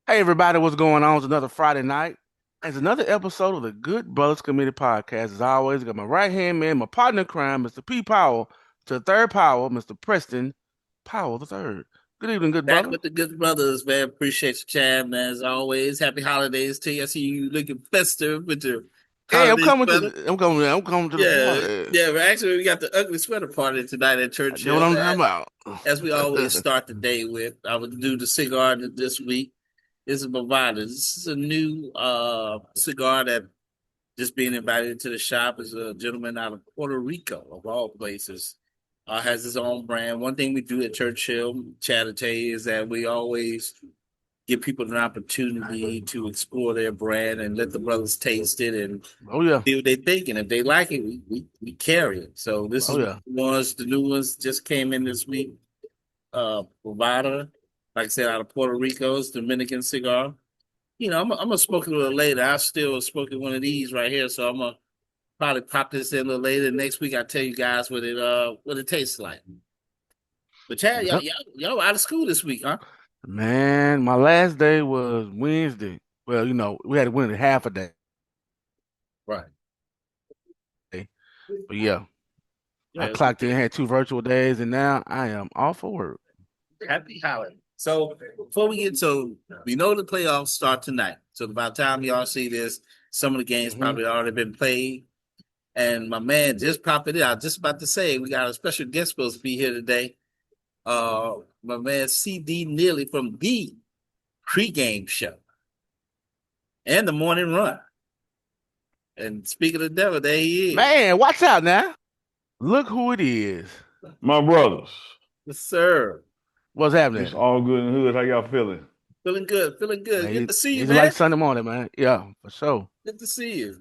Hey everybody, what's going on? It's another Friday night. It's another episode of the Good Brothers Committee Podcast. As always, I got my right hand man, my partner in crime, Mr. P. Powell, to the third Powell, Mr. Preston Powell the third. Good evening, good Back brother. with the good brothers, man. Appreciate you, Chad, man. As always, happy holidays to you. I see you looking festive with your Hey, I'm holiday coming sweater. to I'm coming to the Yeah, party. yeah. But actually, we got the ugly sweater party tonight at That's what Churchill. I'm talking about. As we always start the day with, I would do the cigar this week. This is Bovada. This is a new cigar that just being invited into the shop is a gentleman out of Puerto Rico, of all places. Has his own brand. One thing we do at Churchill, Chad will tell you, is that we always give people an opportunity to explore their brand and let the brothers taste it and Oh yeah. see what they think. And if they like it, we carry it. So this Oh is yeah. the new ones just came in this week. Bovada, like I said, out of Puerto Rico's Dominican cigar. I'm gonna smoke it a little later. I still smoking one of these right here, so I'm gonna probably pop this in a little later. Next week I'll tell you guys what it tastes like. But Chad, Yep. y'all out of school this week, huh? Man, my last day was Wednesday. Well, we had to win it half a day. Right. But yeah, I Yeah, it's clocked in, had two virtual days, and now I am off for work. happy holiday. So before we get to, we know the playoffs start tonight. So by the time y'all see this, some of the games Hmm. probably already been played. And my man just popped it in. I was just about to say we got a special guest supposed to be here today. My man CD Neely from the Pregame Show and the Morning Run. And speaking of the devil, there he is. Man, watch out now. Look who it is. My brothers, Yes, sir. What's it's happening? all good in the hood. How y'all feeling? Feeling good, feeling good. Good Man, to see you, it's man. like Sunday morning, man. Yeah, for sure. Good to see you.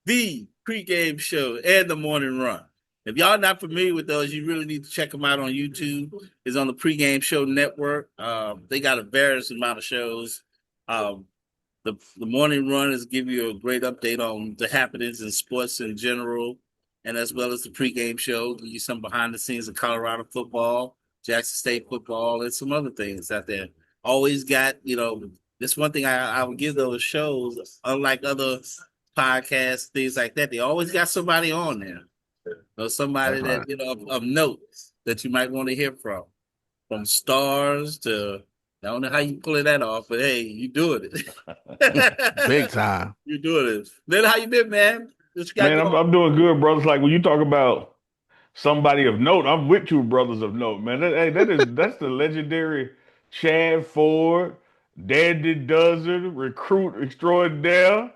The Pregame Show and the Morning Run. If y'all not familiar with those, you really need to check them out on YouTube. It's on the Pregame Show Network. They got a various amount of shows. Um, the Morning Run is give you a great update on the happenings in sports in general, and as well as the Pregame Show, give you some behind the scenes of Colorado football, Jackson State football, and some other things out there. Always got, this one thing I would give those shows, unlike other podcasts, things like that, they always got somebody on there. Or somebody That's that, right. of note that you might want to hear from stars to, I don't know how you pull that off, but hey, you doing Big it. time. You doing it. Then how you been, man? What you got Man, I'm, going? I'm doing good, brothers. Like when you talk about somebody of note, I'm with two brothers of note, man. That's the legendary Chad Ford, Daddy Does It, recruit extraordinaire.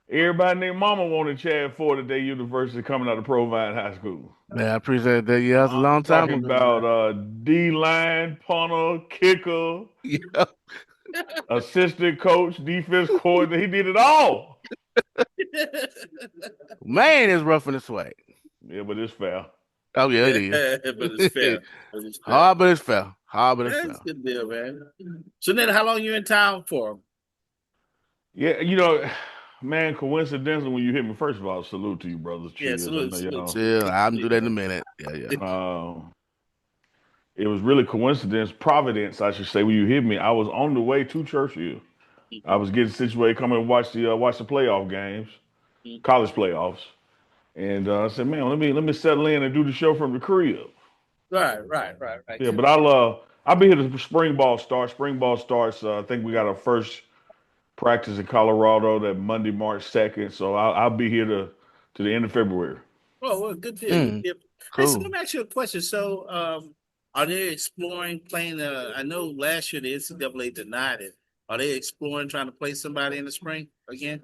Everybody named Mama wanted Chad Ford at their university coming out of Provine High School. Man, I appreciate that. Yeah, that's a long time Talking ago, about man. D-line, punter, kicker, Yeah. assistant coach, defense coordinator. He did it all. Man, it's rough in the swag. Yeah, but it's fair. Oh, yeah, it Yeah, is. but it's fair. But it's fair. Hard, but it's fair. Hard, but it's That's fair. a good deal, man. So then how long you in town for? Yeah, man, coincidentally, when you hit me, first of all, salute to you, brothers. Yeah, Cheers. I salute, know salute, y'all. salute. Chill. Good to I'm see do that in a minute. Yeah, yeah. you. It was really coincidence, providence, I should say. When you hit me, I was on the way to Churchill. I was getting situated, coming and watch the playoff games, college playoffs, and I said, man, let me settle in and do the show from the crib. Right. Yeah, Good but deal. I'll be here to spring ball starts. Spring ball starts. I think we got our first practice in Colorado that Monday, March 2nd. So I'll be here to the end of February. Oh, well, good deal, good Mm, deal. Hey, so let cool. me ask you a question. So, are they exploring playing? I know last year the NCAA denied it. Are they exploring trying to play somebody in the spring again?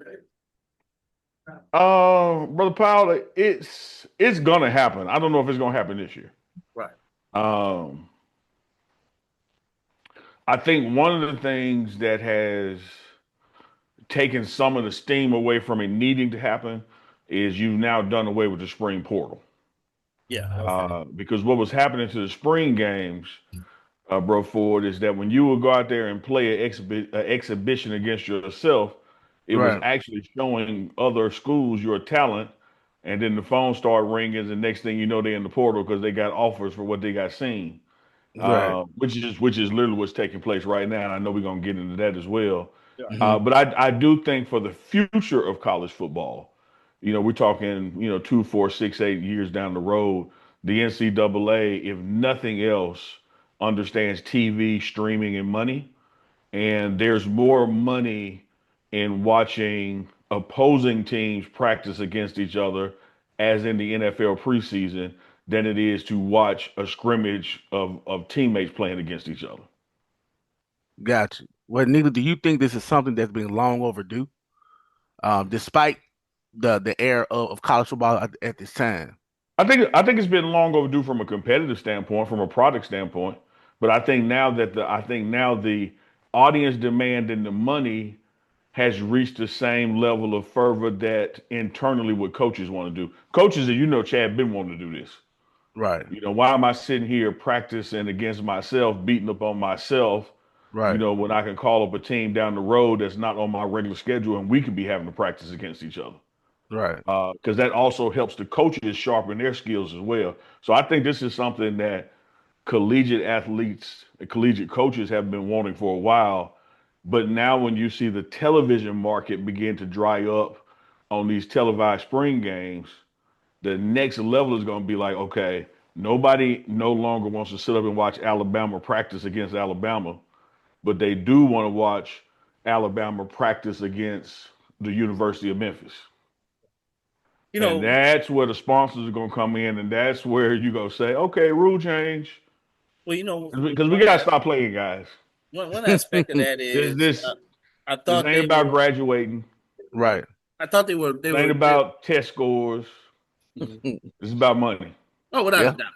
Brother Powell, it's gonna happen. I don't know if it's gonna happen this year. Right. Um, I think one of the things that has taken some of the steam away from it needing to happen is you've now done away with the spring portal. Yeah. Okay. Because what was happening to the spring games, bro Ford, is that when you would go out there and play an exhibition against yourself, it was Right. actually showing other schools your talent. And then the phone started ringing, and the next thing you know, they're in the portal because they got offers for what they got seen. Right. which is literally what's taking place right now. And I know we're gonna get into that as well. Hmm. But I do think for the future of college football, we're talking, 2, 4, 6, 8 years down the road, the NCAA, if nothing else, understands TV, streaming, and money. And there's more money in watching opposing teams practice against each other, as in the NFL preseason, than it is to watch a scrimmage of teammates playing against each other. Got you. Well, Neely, do you think this is something that's been long overdue, despite the era of college football at this time? I think it's been long overdue from a competitive standpoint, from a product standpoint. But I think now the audience demand and the money has reached the same level of fervor that internally what coaches want to do. Coaches, Chad, been wanting to do this. Right. Why am I sitting here practicing against myself, beating up on myself, Right. when I can call up a team down the road that's not on my regular schedule and we could be having to practice against each other? Right. Because that also helps the coaches sharpen their skills as well. So I think this is something that collegiate athletes, collegiate coaches have been wanting for a while. But now when you see the television market begin to dry up on these televised spring games, the next level is going to be like, okay, nobody no longer wants to sit up and watch Alabama practice against Alabama, but they do want to watch Alabama practice against the University of Memphis. You And know, that's where the sponsors are going to come in, and that's where you go say, okay, rule change, well, because we got to stop playing, guys. one aspect of that This is this I this thought ain't they about were graduating. right. Right. I thought they This ain't were. about test scores. Mhm. This is about money. Oh, without a Yeah. doubt.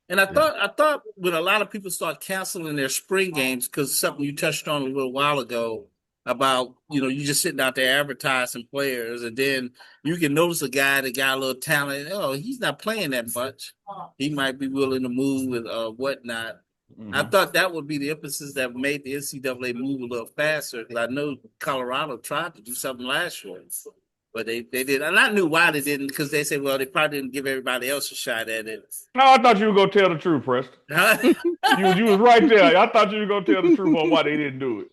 And Yeah. I thought when a lot of people start canceling their spring games, because something you touched on a little while ago about, you just sitting out there advertising players, and then you can notice a guy that got a little talent. Oh, he's not playing that much. He might be willing to move and whatnot. I Hmm. thought that would be the emphasis that made the NCAA move a little faster. Because I know Colorado tried to do something last year, but they did, and I knew why they didn't, because they said, well, they probably didn't give everybody else a shot at it. No, I thought you were gonna tell the truth, Preston. You was right there. I thought you were gonna tell the truth on why they didn't do it.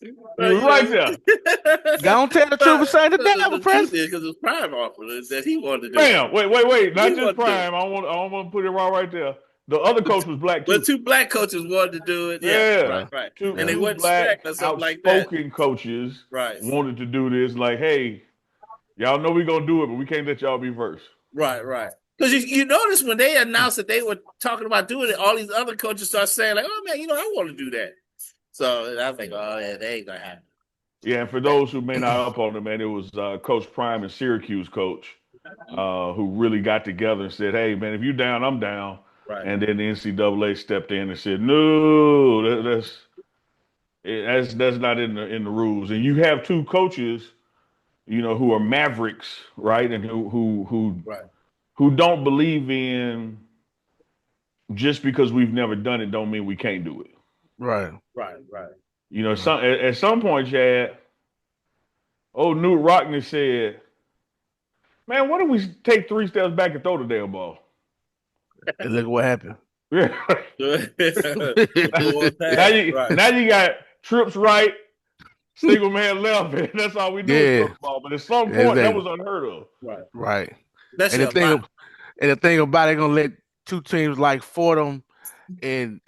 You Well, was right there. Go on, tell the truth and but say the devil, the truth Preston. is, because it was Prime offer that he wanted to do it. Bam. Wait. He Not just wanted to do it. Prime. I want to put it right there. The other coach was black But too. two black coaches wanted to do it. Yeah, Yeah. right, Right. right. Two And they Yeah. two wasn't black strapped or something like that. outspoken coaches Right, wanted to do this. Like, hey, y'all know we gonna do it, but we can't let y'all be first. right. Because you notice when they announced that they were talking about doing it, all these other coaches start saying like, "Oh man, I want to do that." So I think, oh yeah, they ain't gonna happen. Yeah, and for those who may not up on it, man, it was Coach Prime and Syracuse coach who really got together and said, "Hey, man, if you down, I'm down." Right, And then the NCAA stepped in and said, "No, that's not in the rules." And you have two coaches, who are mavericks, right, and right, who don't believe in just because we've never done it, don't mean we can't do it. Right. right. Right. At some point, Chad, old Newt Rockney said, "Man, why don't we take 3 steps back and throw the damn ball?" And look what happened. Yeah. The boy now passed, you right. now you got trips right, single man left, and that's all we do is throw Yeah. the ball. But at some point, that Exactly. was unheard of. Right. Right. And Especially the a lot. thing about it, gonna let two teams like Fordham and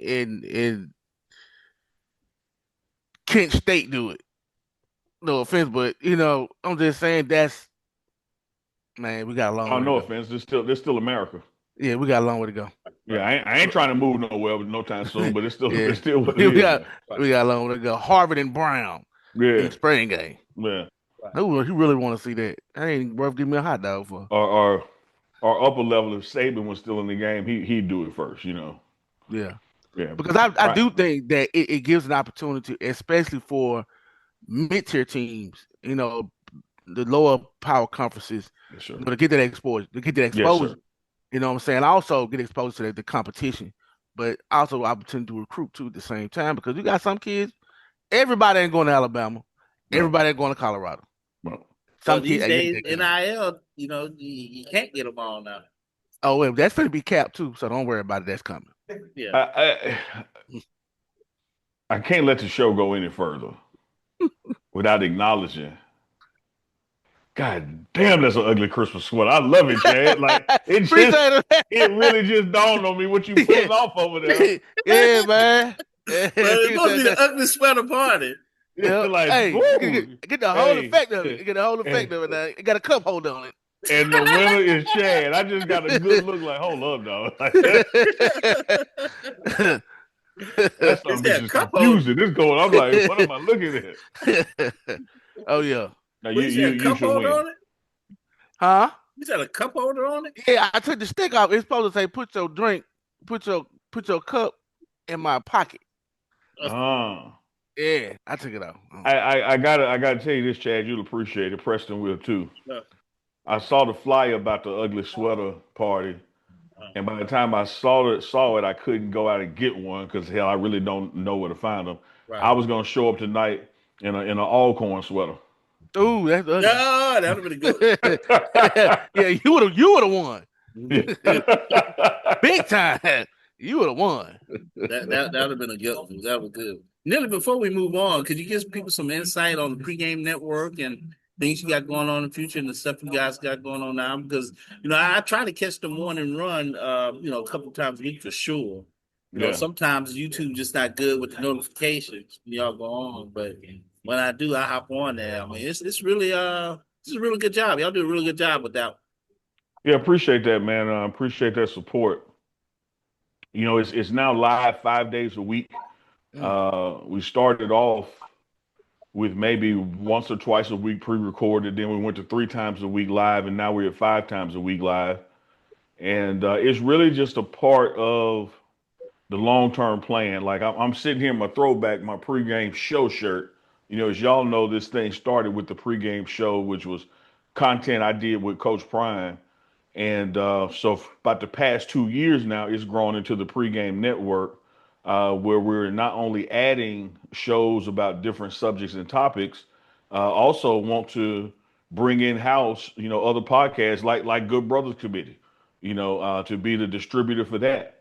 Kent State do it. No offense, but I'm just saying man, we got a long Oh, way to no go. offense, there's still America. Yeah, we got a long way to go. Yeah, Right. I ain't trying to move nowhere no time soon, but it's still Yeah. it's still what it we is, got man. we got a long way to go. Harvard and Brown in Yeah, the spring game. yeah. Right. Who really want to see that? That ain't worth giving me a hot dog for. Our upper level, if Saban was still in the game, he'd do it first. Yeah. Yeah, Because I right. do think that it gives an opportunity, especially for mid-tier teams, the lower power conferences, Yes, sir. to get that exposure, Yes, sir. You know what I'm saying? Also get exposed to the competition, but also opportunity to recruit too at the same time because you got some kids, everybody ain't going to Alabama, No, everybody ain't going to Colorado. no. Well, Some kids these ain't days, that good. NIL, you can't get them all now. Oh, well, that's going to be capped too, so don't worry about it. That's coming. Yeah. I can't let the show go any further without acknowledging. God damn, that's an ugly Christmas sweater. I love it, Chad. Like Appreciate it really just dawned on me what you pulling it. off over there. Yeah, man. Well, it's supposed to Appreciate be the that. ugly sweater party. Yep. Like, Hey, you can woo, get the whole hey, effect of it. You get the whole effect and, of it now. It got a cup holder on and the winner is Chad. I just got a good it. look. Like, hold up, dog. Like that Is some there bitch a is cup holder? confusing. This going. I'm like, what am I looking at? Oh yeah. Now What, you you said you a you cup should holder win. on it? Huh? You said a cup holder on it? Yeah, I took the stick off. It's supposed to say put your cup in my pocket. Uh, Yeah, I took it off. I gotta tell you this, Chad. You'll appreciate it. Preston will too. Uh, I saw the flyer about the ugly sweater party, uh, and by the time I saw it, I couldn't go out and get one because hell, I really don't know where to find them. right. I was gonna show up tonight in an Alcorn sweater. Ooh, that's ugly. Yeah, that would have been good. Yeah, you would have won. that Big time. You would have won. that would have been a good one. That was good. Neely, before we move on, could you give people some insight on the pregame network and things you got going on in the future and the stuff you guys got going on now? Because I try to catch the morning run, a couple times a week for sure. Yeah, Sometimes YouTube just not good with the notifications when y'all go on, but when I do, I hop on there. I mean, it's really this is a really good job. Y'all do a really good job with that. yeah, appreciate that, man. Appreciate that support. It's now live 5 days a week. Mm, We started off with maybe once or twice a week pre-recorded. Then we went to 3 times a week live, and now we're at 5 times a week live. And it's really just a part of the long-term plan. Like I'm sitting here in my throwback, my pregame show shirt. As y'all know, this thing started with the pregame show, which was content I did with Coach Prime. And so about the past 2 years now, it's grown into the pregame network, where we're not only adding shows about different subjects and topics, also want to bring in house, other podcasts like Good Brothers Committee, to be the distributor for that,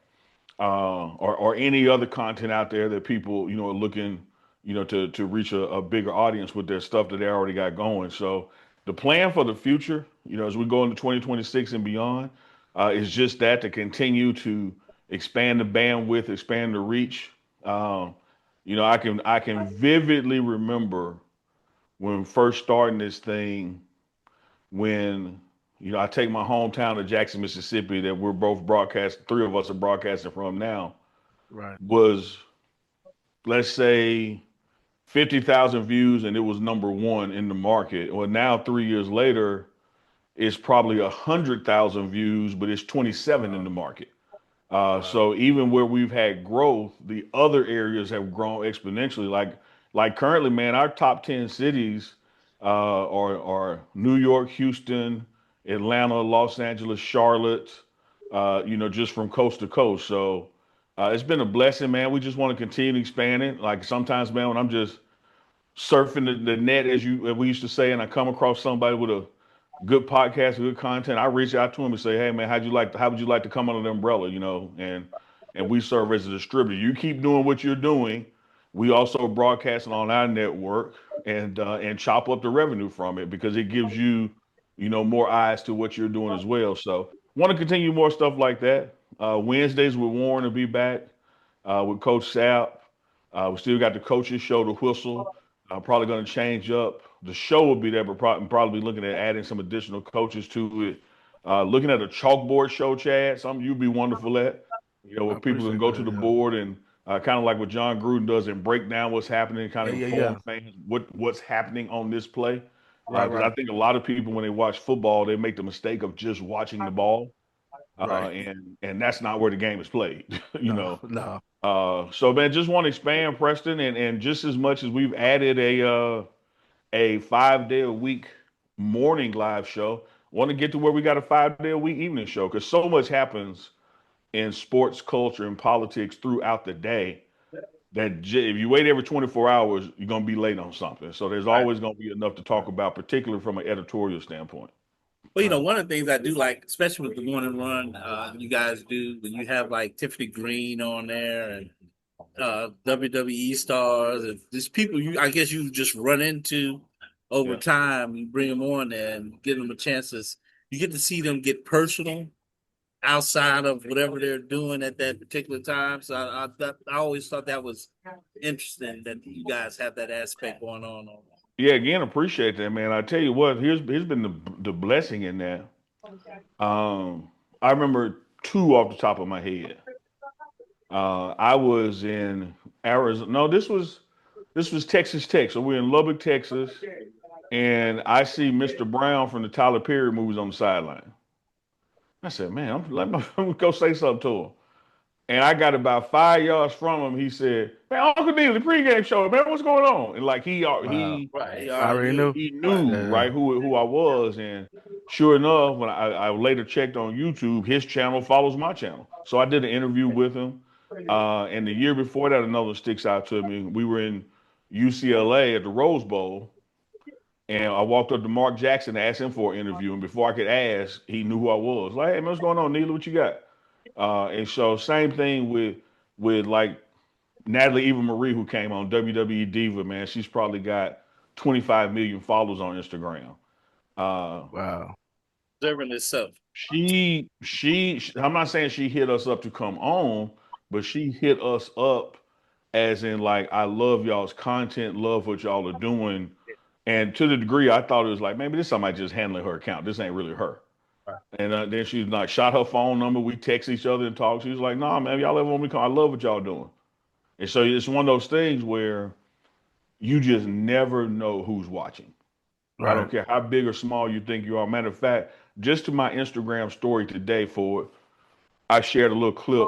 or any other content out there that people, are looking, to reach a bigger audience with their stuff that they already got going. So the plan for the future, as we go into 2026 and beyond, is just that to continue to expand the bandwidth, expand the reach. Um, I can vividly remember when first starting this thing, when I take my hometown of Jackson, Mississippi, that we're both broadcast, three of us are broadcasting from now, right. was, let's say, 50,000 views, and it was number one in the market. Well, now 3 years later, it's probably 100,000 views, but it's 27 in Wow. the market. Wow. So even where we've had growth, the other areas have grown exponentially. Like currently, man, our top 10 cities are New York, Houston, Atlanta, Los Angeles, Charlotte. Just from coast to coast. So it's been a blessing, man. We just want to continue expanding. Like sometimes, man, when I'm just surfing the net, as we used to say, and I come across somebody with a good podcast, good content, I reach out to him and say, "Hey, man, how would you like to come under the umbrella?" And we serve as a distributor. You keep doing what you're doing. We also broadcasting on our network and chop up the revenue from it because it gives you, more eyes to what you're doing as well. So want to continue more stuff like that. Wednesdays with Warren will be back with Coach Sapp. We still got the coaches show, the whistle. Probably going to change up. The show will be there, but probably looking at adding some additional coaches to it. Looking at a chalkboard show, Chad, something you'd be wonderful at. I Where people can appreciate go to that. the Yeah. board and kind of like what John Gruden does and break down what's happening, kind Yeah. of Yeah. inform Yeah. fans what's happening on this play. Right. Because I Right. think a lot of people, when they watch football, they make the mistake of just watching the ball, Right. and that's not where the game is played. you No. know, No. so man, just want to expand Preston, and just as much as we've added a 5 day a week morning live show, want to get to where we got a 5 day a week evening show because so much happens in sports, culture, and politics throughout the day that if you wait every 24 hours, you're gonna be late on something. So there's Right. always gonna be enough to talk about, particularly from an editorial standpoint. Well, one of the things I do like, especially with the morning run, you guys do when you have like Tiffany Green on there and WWE stars and just people I guess you just run into over Yeah. time. You bring them on there and give them a chance you get to see them get personal outside of whatever they're doing at that particular time. So I always thought that was interesting that you guys have that aspect going on. Yeah, again, appreciate that, man. I tell you what, here's been the blessing in that. I remember two off the top of my head. I was in Arizona. No, this was Texas Tech. So we're in Lubbock, Texas, and I see Mr. Brown from the Tyler Perry movies on the sideline. I said, man, let me go say something to him. And I got about 5 yards from him. He said, "Man, Uncle Neely, pregame show, man, what's going on?" And like Wow. Right, I already knew. he knew Yeah. right who I was, and sure enough, when I later checked on YouTube, his channel follows my channel. So I did an interview with him, and the year before that, another sticks out to me. We were in UCLA at the Rose Bowl, and I walked up to Mark Jackson and asked him for an interview, and before I could ask, he knew who I was. Like, hey man, what's going on, Neely? What you got? And so same thing with like Natalie Eva Marie, who came on WWE Diva, man. She's probably got 25 million followers on Instagram. Uh, Wow. serving itself. I'm not saying she hit us up to come on, but she hit us up as in like, I love y'all's content, love what y'all are doing. And to the degree I thought it was like, maybe this is somebody just handling her account. This ain't really her. And then she's like, shot her phone number. We text each other and talk. She was like, nah, man, y'all ever want me to come? I love what y'all doing. And so it's one of those things where you just never know who's watching. I don't Right. care how big or small you think you are. Matter of fact, just to my Instagram story today for it, I shared a little clip.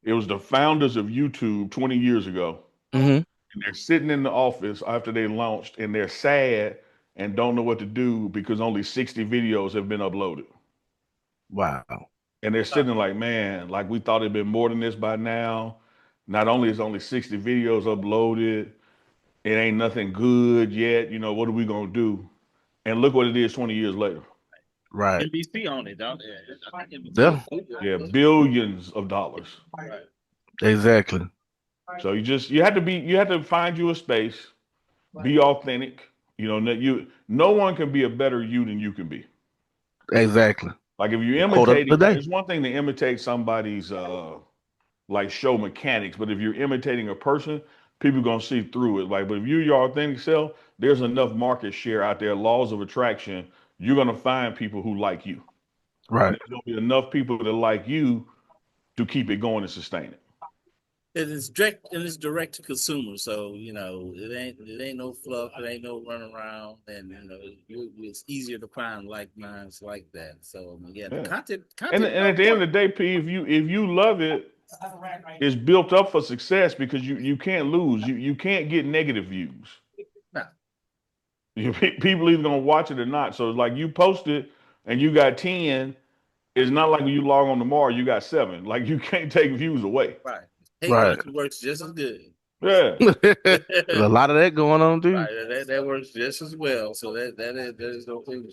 It was the founders of YouTube 20 years ago. Hmm. And they're sitting in the office after they launched and they're sad and don't know what to do because only 60 videos have been uploaded. Wow. And they're sitting like, man, like we thought it'd been more than this by now. Not only is only 60 videos uploaded, it ain't nothing good yet. What are we gonna do? And look what it is 20 years later. Right. NBC on it, don't they? I think Yeah. Yeah, billions of dollars. Right. Exactly. So you have to find you a space, be authentic. No one can be a better you than you can be. Exactly. Like if you're Quote of the imitating, day. it's one thing to imitate somebody's like show mechanics, but if you're imitating a person, people gonna see through it. Like, but if you're your authentic self, there's enough market share out there, laws of attraction. You're gonna find people who like you. And Right. there's gonna be enough people that like you to keep it going and sustain it. It's direct to consumer, so it ain't no fluff, it ain't no run around, and it's easier to find like minds like that. So yeah, the Yeah. content And content is and at the end of the important. day, P, if you love it, it's built up for success because you can't lose. You can't get negative views. Nah, People either gonna watch it or not. So it's like you post it and you got 10. It's not like when you log on tomorrow, you got 7. Like you can't take views away. right. Hate Right. watching works just as good. Yeah. There's a lot of that going on too. Right, that works just as well. So that is no thing.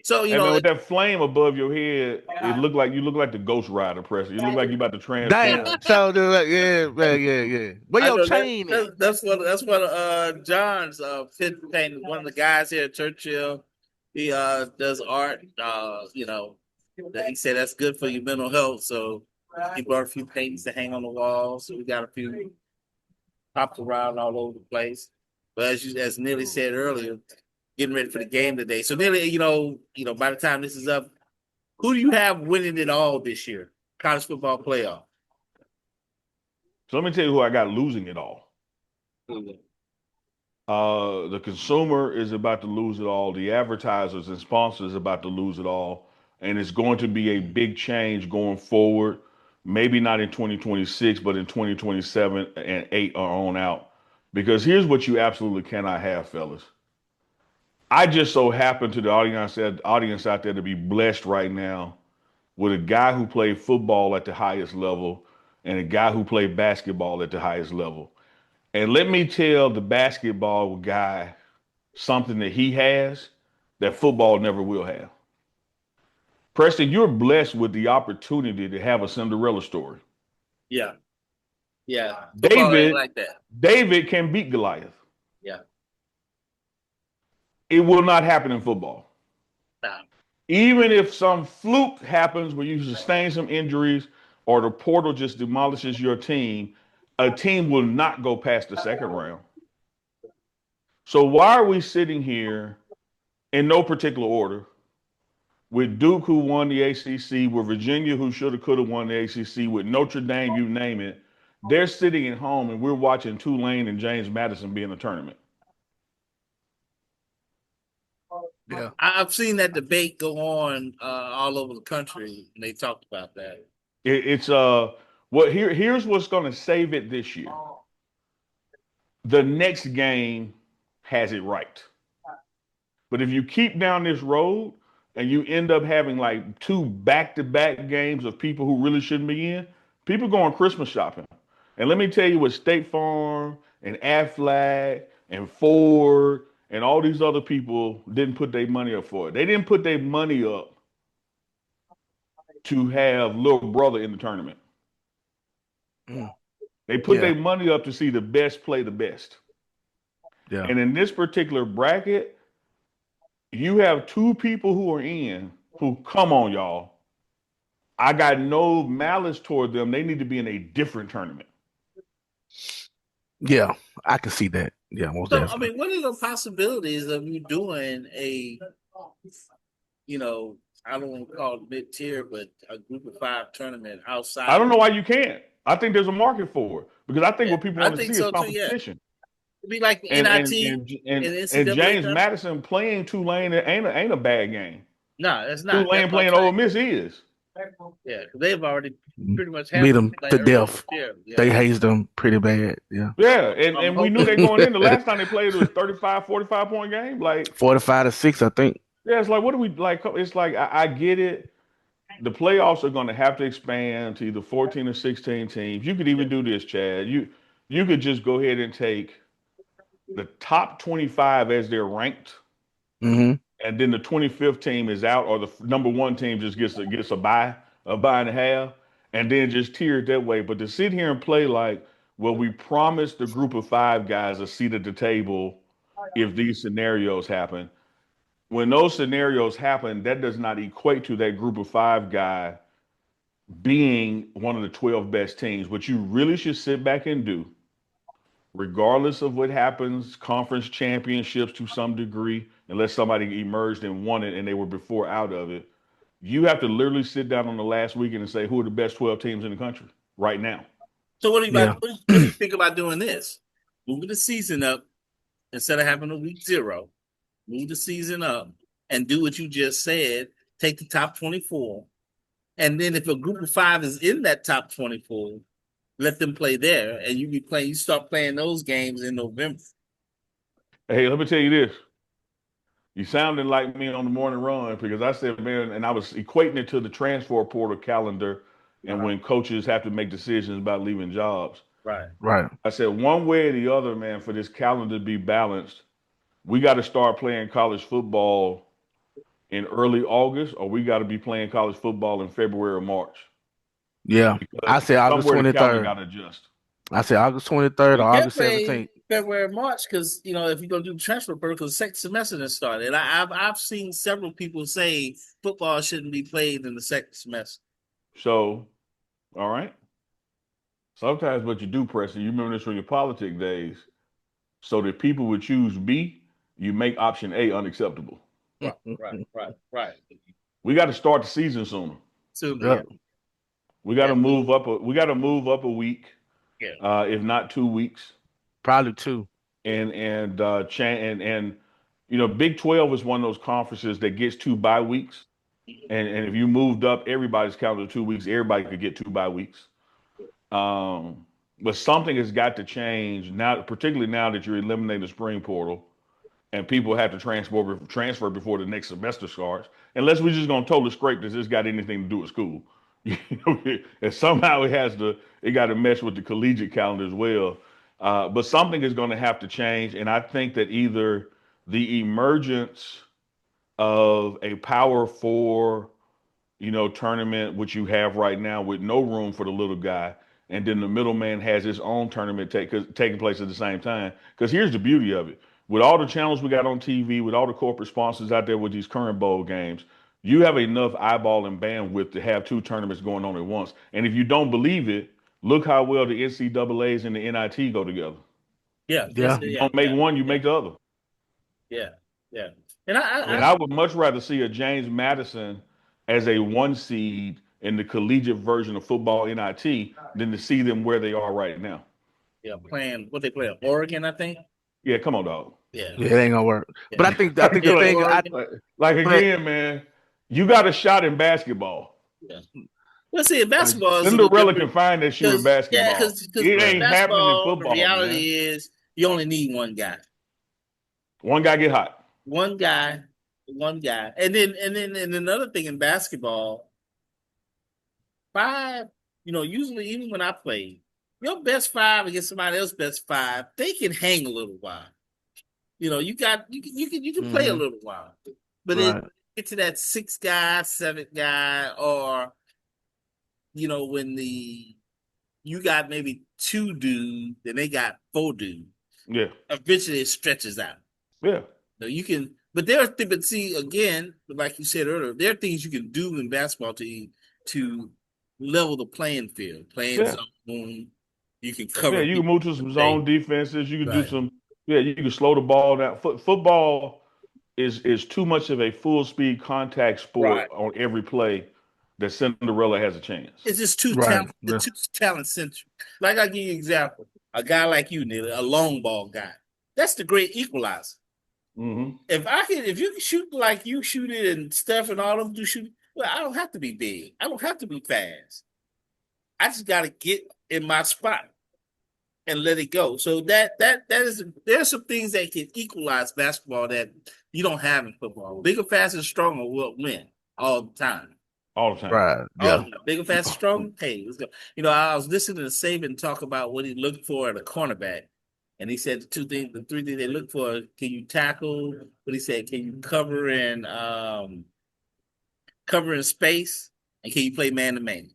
So And man, with that flame above your head, you look like the Ghost Rider, Preston. You look like you about to Damn. transform. So they're like, yeah, man, yeah, yeah. Where I your know chain at? that's what John's pit painting. One of the guys here at Churchill, he does art. He said that's good for your mental health. So he brought a few paintings to hang on the wall. So we got a few popped around all over the place. But as Neely said earlier, getting ready for the game today. So Neely, by the time this is up, who do you have winning it all this year? College football playoff. So let me tell you who I got losing it all. The consumer is about to lose it all. The advertisers and sponsors about to lose it all. And it's going to be a big change going forward. Maybe not in 2026, but in 2027 and 8 are on out. Because here's what you absolutely cannot have, fellas. I just so happen to the audience out there to be blessed right now with a guy who played football at the highest level and a guy who played basketball at the highest level. And let me tell the basketball guy something that he has that football never will have. Preston, you're blessed with the opportunity to have a Cinderella story. Yeah. Yeah. Football ain't David, like that. David can beat Goliath. Yeah. It will not happen in football. Nah. Even if some fluke happens where you sustain some injuries or the portal just demolishes your team, a team will not go past the second round. So why are we sitting here in no particular order with Duke, who won the ACC, with Virginia, who should have, could have won the ACC, with Notre Dame, you name it? They're sitting at home and we're watching Tulane and James Madison be in the tournament. Yeah. I've seen that debate go on all over the country, and they talked about that. It's here's what's going to save it this year. The next game has it right. But if you keep down this road and you end up having like two back-to-back games of people who really shouldn't be in, people going Christmas shopping. And let me tell you what State Farm and Aflac and Ford and all these other people didn't put their money up for it. They didn't put their money up to have little brother in the tournament. Mm. They put Yeah. their money up to see the best play the best. Yeah. And in this particular bracket, you have two people who are in who, come on, y'all. I got no malice toward them. They need to be in a different tournament. Yeah. I can see that. Yeah, most So, I definitely. mean, what are the possibilities of you doing a, I don't want to call it mid-tier, but a group of 5 tournament outside? I don't know why you can't. I think there's a market for it because I think Yeah, what people I want to think see is so too. Yeah, competition. it'd be like the And NIT and and and and, and NCAA James tournament. Madison playing Tulane ain't a bad game. No, that's not. That's Tulane what I'm playing Ole saying. Miss is. Yeah, 'cause they've already pretty much Beat have them them to playing earlier this death. year. Yeah, They hazed them pretty bad. Yeah. Yeah, I'm and we knew they hoping. going in. The last time they played it was 35, 45 point game. Like, 45-6, I think. yeah, it's like, what do we like? It's like, I get it. The playoffs are going to have to expand to either 14 or 16 teams. You could even do this, Chad. You could just go ahead and take the top 25 as they're ranked, Hmm. and then the 25th team is out, or the number one team just gets a bye and a half, and then just tier it that way. But to sit here and play like, well, we promised the group of 5 guys a seat at the table if these scenarios happen. When those scenarios happen, that does not equate to that group of 5 guy being one of the 12 best teams. What you really should sit back and do, regardless of what happens, conference championships to some degree, unless somebody emerged and won it and they were before out of it, you have to literally sit down on the last weekend and say, who are the best 12 teams in the country right now? So what do you Yeah. about? What do you think about doing this? Moving the season up instead of having a week 0. Move the season up and do what you just said. Take the top 24, and then if a group of 5 is in that top 24, let them play there, and you be playing. You start playing those games in November. Hey, let me tell you this. You sounded like me on the morning run because I said, man, and I was equating it to the transfer portal calendar and when coaches have to make decisions about leaving jobs. Right. Right. I said, one way or the other, man, for this calendar to be balanced, we got to start playing college football in early August, or we got to be playing college football in February or March Yeah. I because say August somewhere the calendar 23rd. got to adjust. I say August 23rd or You can't August play 17th. February, March because if you're gonna do the transfer portal, because the second semester has started. And I've seen several people say football shouldn't be played in the second semester. So, all right. Sometimes what you do, Preston, you remember this from your politic days. So that people would choose B, you make option A unacceptable. Right. We got to start the season sooner. Soon, yeah, Yep. We got to move up. We got to move up a week, yeah. if not 2 weeks. Probably 2. And Big 12 is one of those conferences that gets 2 bye weeks. And if you moved up everybody's calendar 2 weeks, everybody could get 2 bye weeks. But something has got to change now, particularly now that you're eliminating the spring portal and people have to transfer before the next semester starts. Unless we're just gonna totally scrape this got anything to do with school. And somehow it got to mesh with the collegiate calendar as well. But something is going to have to change, and I think that either the emergence of a Power 4 tournament, which you have right now with no room for the little guy, and then the middleman has his own tournament taking place at the same time. Because here's the beauty of it: with all the channels we got on TV, with all the corporate sponsors out there with these current bowl games, you have enough eyeball and bandwidth to have two tournaments going on at once. And if you don't believe it, look how well the NCAA's and the NIT go together. Yeah, Yeah. You don't make one, you yeah, make the other. yeah, yeah. And And I would much rather see a James Madison as a one seed in the collegiate version of football NIT than to see them where they are right now. yeah, playing what they play at Oregon, I think. Yeah, come on, dog. Yeah, Yeah, it ain't gonna work. yeah. But I think the Yeah, like, thing I Oregon. like but again, man, you got a shot in basketball. Yeah. Let's see, Like basketball is a little Cinderella can different find that shoe in because basketball. because It ain't happening in basketball, the football, man. reality is you only need one guy. One guy get hot. One guy, one guy. And another thing in basketball, five, usually even when I play, your best five against somebody else's best five, they can hang a little while. You can play a Mhm. little while. But it Right. get to that sixth guy, seventh guy, or when you got maybe two dudes, then they got four dudes. Yeah. Eventually it stretches out. Yeah. You can, but see again, like you said earlier, there are things you can do in basketball to level the playing field, playing Yeah. zone. You can Yeah. cover You can people. move to some zone defenses. You can do Right, some, yeah, you can slow the ball down. Football is too much of a full speed contact sport right. on every play that Cinderella has a chance. It's just too Right. talent, Yeah. too talent centric. Like I give you an example, a guy like you, Neely, a long ball guy. That's the great equalizer. Hmm. If you can shoot like you shoot it and Steph and all of them do shoot, well, I don't have to be big. I don't have to be fast. I just got to get in my spot and let it go. So that is there's some things that can equalize basketball that you don't have in football. Bigger, faster, stronger will win all the time. All the time. Right. All Yeah. the time. Bigger, faster, stronger. Hey, let's go. I was listening to Saban talk about what he looked for at a cornerback. And he said the three things they look for: can you tackle? What he said, can you cover in space, and can you play man to man?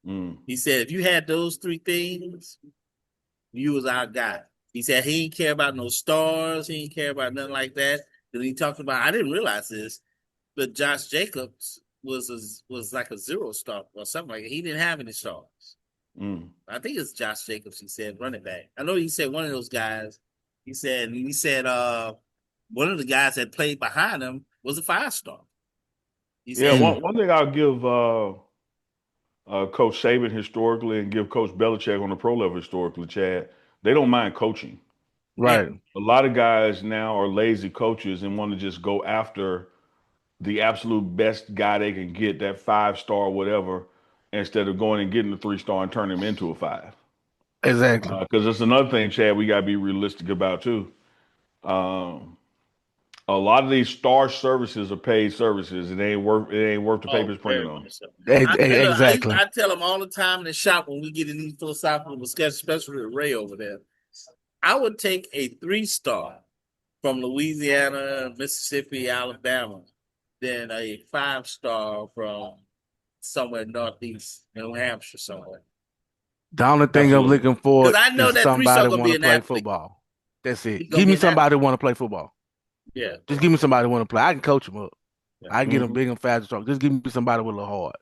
Mm. He said if you had those three things, you was our guy. He said he didn't care about no stars, he didn't care about nothing like that. Then he talked about I didn't realize this, but Josh Jacobs was like a zero star or something like that. He didn't have any stars. Mm. I think it's Josh Jacobs. He said running back. I know he said one of those guys. He said one of the guys that played behind him was a 5-star. He Yeah, said, Mm. one thing I'll give Coach Saban historically and give Coach Belichick on the pro level historically, Chad, they don't mind coaching. yeah, Right. A lot of guys now are lazy coaches and want to just go after the absolute best guy they can get, that 5-star whatever, instead of going and getting the 3-star and turn him into a five. Exactly. Because it's another thing, Chad, we got to be realistic about too. Um, a lot of these star services are paid services. It ain't worth the oh, paper it's printed very on. much so. Look, Exactly. I tell him all the time in the shop when we get in these philosophical discussions, especially with Ray over there. I would take a 3-star from Louisiana, Mississippi, Alabama, than a 5-star from somewhere northeast, New Hampshire, somewhere. The only thing I'm Absolutely. looking for Because I know is that 3-star somebody gonna want be to an play athlete. football. That's He's it. gonna Give be me an athlete. somebody want to play football. Yeah. Just give me somebody want to play. I can coach them up. Yeah. I can get them Hmm. big and fast and strong. Just give me somebody with a little heart.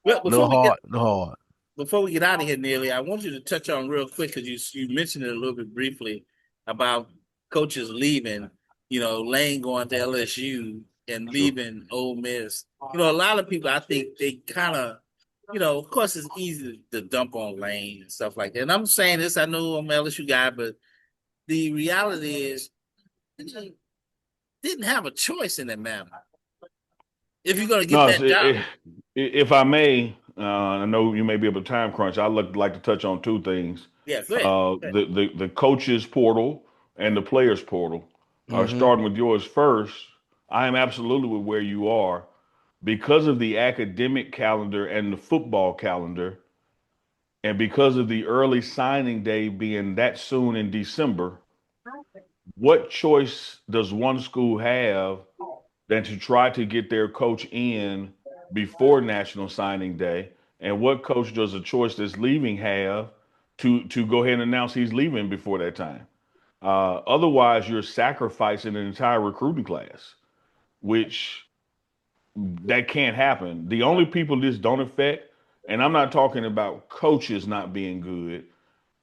Well, Little heart. Little heart. before we get out of here, Neely, I want you to touch on real quick because you mentioned it a little bit briefly about coaches leaving. Lane going to LSU and Sure. leaving Ole Miss. A lot of people I think they kind of, of course it's easy to dump on Lane and stuff like that. And I'm saying this, I know I'm an LSU guy, but the reality is they didn't have a choice in that matter. If you're gonna get No, that job, if I may, I know you may be able to time crunch. I'd like to touch on two things. yeah, go ahead. Go ahead. The coaches portal and the players portal. Mm-hmm. Starting with yours first, I am absolutely with where you are because of the academic calendar and the football calendar, and because of the early signing day being that soon in December. What choice does one school have than to try to get their coach in before National Signing Day, and what coach does a choice that's leaving have to go ahead and announce he's leaving before that time? Otherwise, you're sacrificing an entire recruiting class, which that can't happen. The only people this don't affect, and I'm not talking about coaches not being good,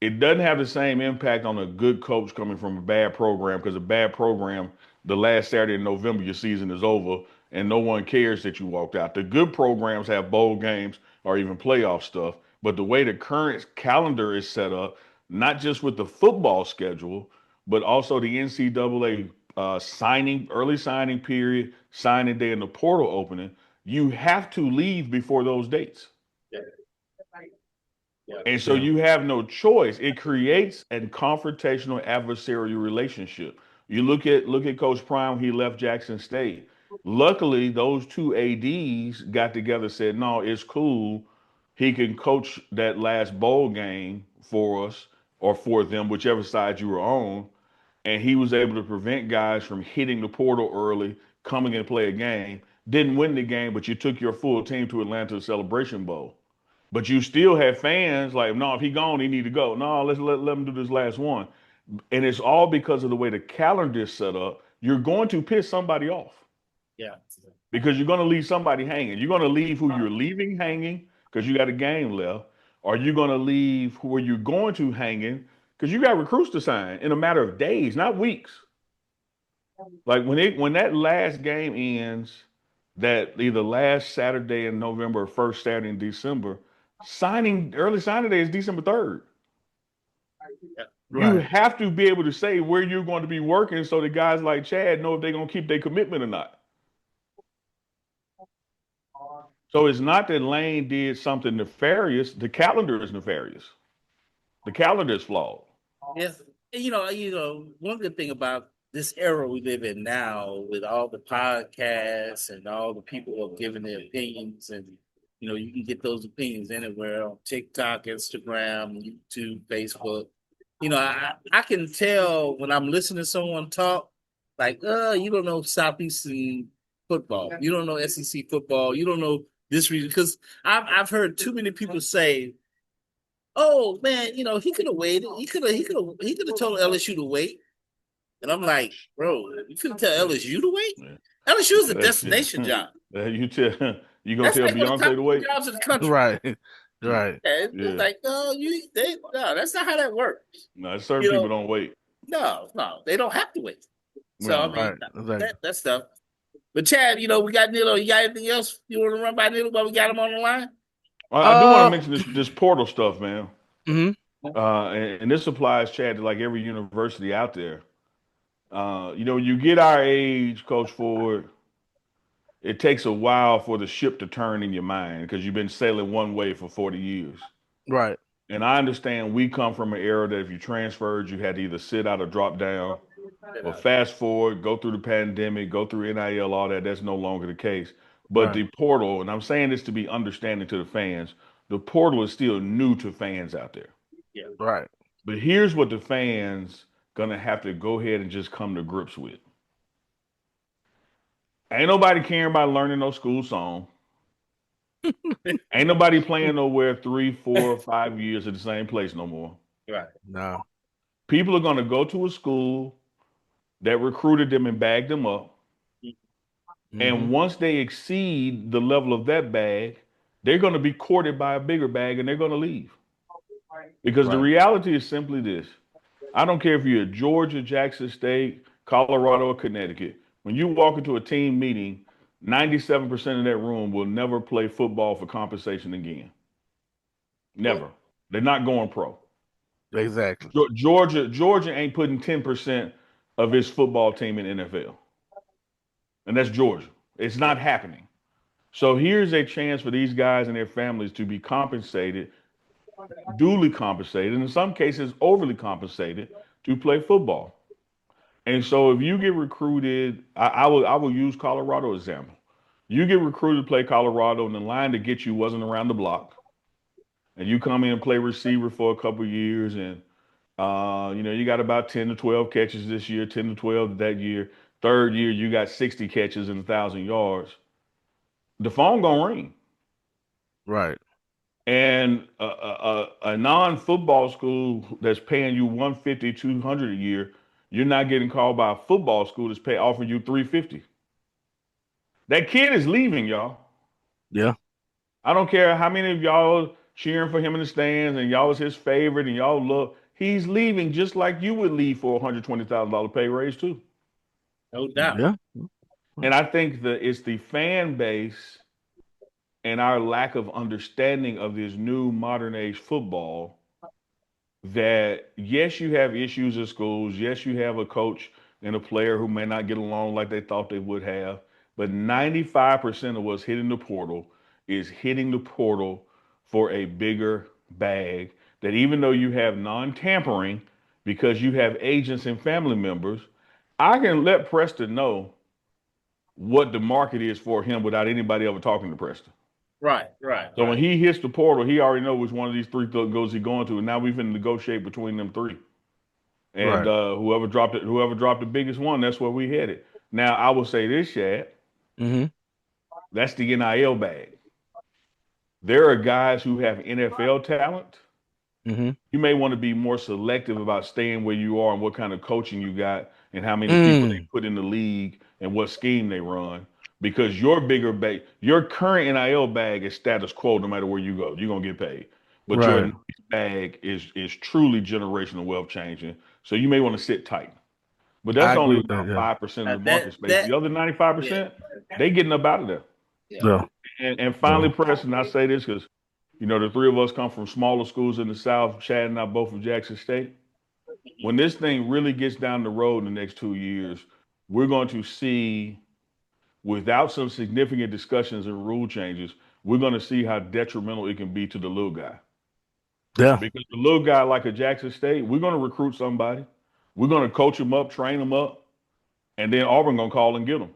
it doesn't have the same impact on a good coach coming from a bad program because a bad program, the last Saturday in November, your season is over and no one cares that you walked out. The good programs have bowl games or even playoff stuff, but the way the current calendar is set up, not just with the football schedule, but also the NCAA early signing period, signing day, and the portal opening, you have to leave before those dates. Yeah. Yeah. And so Yeah. you have no choice. It creates a confrontational adversarial relationship. You look at Coach Prime, he left Jackson State. Luckily, those two ADs got together, said, no, it's cool. He can coach that last bowl game for us or for them, whichever side you were on. And he was able to prevent guys from hitting the portal early, coming and play a game. Didn't win the game, but you took your full team to Atlanta Celebration Bowl. But you still have fans like, no, if he gone, he need to go. No, let's let him do this last one. And it's all because of the way the calendar is set up. You're going to piss somebody off Yeah. because you're going to leave somebody hanging. You're going to leave who you're leaving hanging because you got a game left, or you're going to leave who you're going to hanging because you got recruits to sign in a matter of days, not weeks. Like when that last game ends, that either last Saturday in November or first Saturday in December, early signing day is December 3rd. Yeah. You Right. have to be able to say where you're going to be working so the guys like Chad know if they're going to keep their commitment or not. So it's not that Lane did something nefarious. The calendar is nefarious. The calendar is flawed. Yes. And one good thing about this era we live in now, with all the podcasts and all the people who are giving their opinions, and you can get those opinions anywhere on TikTok, Instagram, YouTube, Facebook. I can tell when I'm listening to someone talk, like, you don't know Southeastern football, you don't know SEC football, you don't know this reason, because I've heard too many people say, oh man, he could have waited. He could have told LSU to wait. And I'm like, bro, you couldn't tell LSU to wait? Yeah. LSU is a That's destination job. you tell you gonna That's tell like one of the Beyonce top to three wait? jobs in the country. Right. Right. And it's Yeah. like, no, that's not how that works. No, certain You people know, don't wait. no, they don't have to wait. So I No. mean, Right. Exactly. that stuff. But Chad, we got Nilo. You got anything else you want to run by Nilo while we got him on the line? I do want to Uh. mention this portal stuff, man. Mhm. And this applies, Chad, to like every university out there. You get our age, Coach Ford, it takes a while for the ship to turn in your mind because you've been sailing one way for 40 years. Right. And I understand we come from an era that if you transferred, you had to either sit out or drop down. Well, fast forward, go through the pandemic, go through NIL, all that. That's no longer the case. But Right. the portal, and I'm saying this to be understanding to the fans, the portal is still new to fans out there. Yeah. Right. But here's what the fans gonna have to go ahead and just come to grips with. Ain't nobody caring about learning no school song. Ain't nobody playing nowhere 3, 4, 5 years at the same place no more. Right. No. People are gonna go to a school that recruited them and bagged them up. And Mhm. once they exceed the level of that bag, they're going to be courted by a bigger bag and they're going to leave. Because the Right. reality is simply this. I don't care if you're at Georgia, Jackson State, Colorado, or Connecticut. When you walk into a team meeting, 97% of that room will never play football for compensation again. Never. They're not going pro. Exactly. Georgia ain't putting 10% of its football team in NFL. And that's Georgia. It's not happening. So here's a chance for these guys and their families to be compensated, duly compensated, and in some cases overly compensated to play football. And so if you get recruited, I will use Colorado example. You get recruited to play Colorado, and the line to get you wasn't around the block, and you come in and play receiver for a couple of years, and you got about 10 to 12 catches this year, 10 to 12 that year. Third year, you got 60 catches and 1,000 yards. the phone gonna ring. Right. And a non-football school that's paying you 150, 200 a year, you're not getting called by a football school that's offering you 350. That kid is leaving, y'all. Yeah. I don't care how many of y'all cheering for him in the stands and y'all was his favorite and y'all love. He's leaving just like you would leave for a $120,000 pay raise too. No doubt. Yeah. And I think that it's the fan base and our lack of understanding of this new modern age football that yes, you have issues at schools. Yes, you have a coach and a player who may not get along like they thought they would have. But 95% of what's hitting the portal is hitting the portal for a bigger bag. That even though you have non-tampering, because you have agents and family members, I can let Preston know what the market is for him without anybody ever talking to Preston. Right, right, So when right, he hits the portal, he already knows which one of these three goes he going to, and now we've been negotiate between them three. And Right. whoever dropped the biggest one, that's where we headed. Now I will say this, Shad, Mm-hmm. that's the NIL bag. There are guys who have NFL talent. Mm-hmm. You may want to be more selective about staying where you are and what kind of coaching you got and how many people they Mm. put in the league and what scheme they run. Because your bigger bag, your current NIL bag is status quo no matter where you go. You're gonna get paid. But your Right. next bag is truly generational wealth changing. So you may want to sit tight. But I that's agree only with that. about Yeah. 5% of the that market space. that The other yeah, 95%, they getting up out of there. yeah. Yeah. And finally, Yeah. Preston, I say this because the three of us come from smaller schools in the South. Chad and I both from Jackson State. When this thing really gets down the road in the next 2 years, we're going to see, without some significant discussions and rule changes, we're going to see how detrimental it can be to the little guy. Yeah. Because the little guy, like a Jackson State, we're going to recruit somebody. We're going to coach him up, train him up, and then Auburn going to call and get him.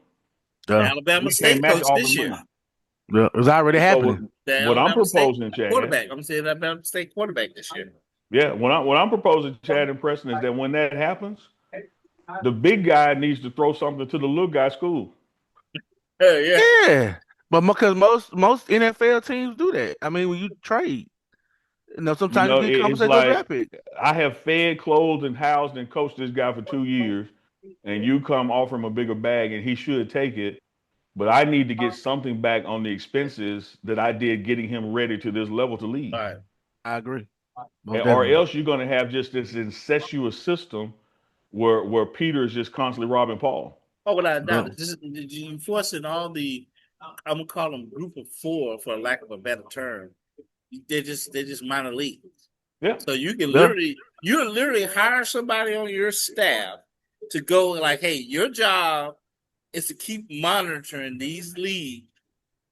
The Yeah. Alabama We can't State match coach this Auburn year. money. Yeah. It's already So what, happening. The what I'm Alabama State proposing, Chad, quarterback. I'm saying Alabama State quarterback this year. yeah, what I'm proposing, Chad and Preston, is that when that happens, the big guy needs to throw something to the little guy school. Yeah. Yeah. But because most NFL teams do that. I mean, when you trade, sometimes you get It's compensate your like draft pick. I have fed, clothed, and housed and coached this guy for 2 years, and you come offer him a bigger bag, and he should take it. But I need to get something back on the expenses that I did getting him ready to this level to All leave. right. I agree. Most Or definitely. else you're going to have just this incestuous system where Peter is just constantly robbing Paul. Oh, without a doubt, Yeah. you forcing all the, I'm gonna call them group of four for lack of a better term. They're just minor leagues. Yeah. So Yeah. you can literally hire somebody on your staff to go like, hey, your job is to keep monitoring these leagues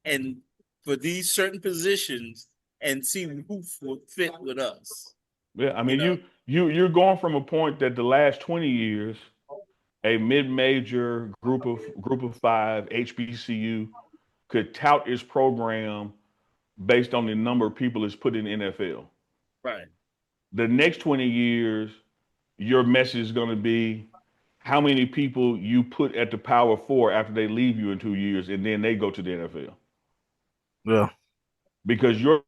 and for these certain positions and see who will fit with us. Yeah. I You mean, know, you're going from a point that the last 20 years, a mid-major group of five HBCU could tout its program based on the number of people it's put in the NFL. right? The next 20 years, your message is going to be how many people you put at the Power Four after they leave you in 2 years and then they go to the NFL. Yeah. Because your